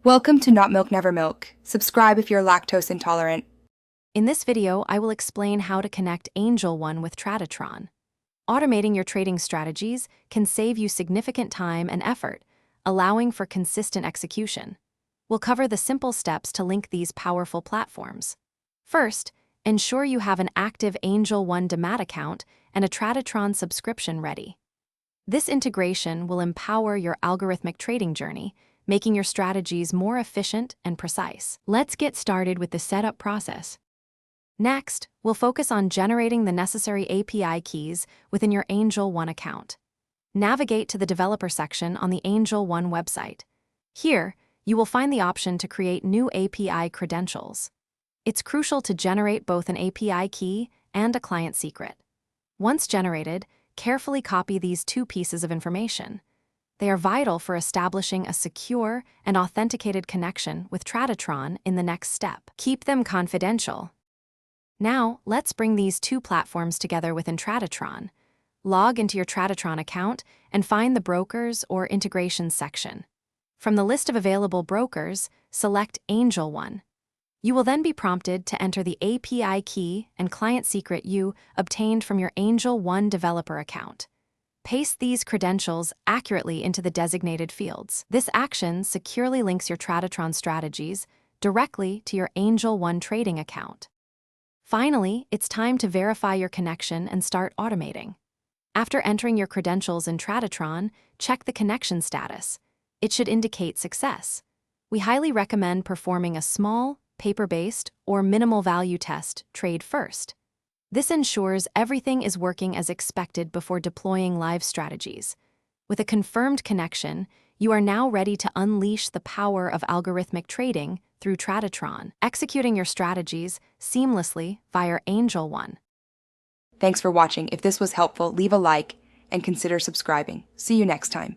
Welcome to Not Milk Never Milk. Subscribe if you're lactose intolerant. In this video, I will explain how to connect AngelOne with Tradetron. Automating your trading strategies can save you significant time and effort, allowing for consistent execution. We'll cover the simple steps to link these powerful platforms. First, ensure you have an active AngelOne Demat account and a Tradetron subscription ready. This integration will empower your algorithmic trading journey, making your strategies more efficient and precise. Let's get started with the setup process. Next, we'll focus on generating the necessary API keys within your AngelOne account. Navigate to the developer section on the AngelOne website. Here, you will find the option to create new API credentials. It's crucial to generate both an API key and a client secret. Once generated, carefully copy these two pieces of information. They are vital for establishing a secure and authenticated connection with Tradetron in the next step. Keep them confidential. Now, let's bring these two platforms together within Tradetron. Log into your Tradetron account and find the Brokers or Integrations section. From the list of available brokers, select AngelOne. You will then be prompted to enter the API key and client secret you obtained from your AngelOne developer account. Paste these credentials accurately into the designated fields. This action securely links your Tradetron strategies directly to your AngelOne trading account. Finally, it's time to verify your connection and start automating. After entering your credentials in Tradetron, check the connection status. It should indicate success. We highly recommend performing a small, paper-based, or minimal value test trade first. This ensures everything is working as expected before deploying live strategies. With a confirmed connection, you are now ready to unleash the power of algorithmic trading through Tradetron, executing your strategies seamlessly via AngelOne. Thanks for watching. If this was helpful, leave a like and consider subscribing. See you next time.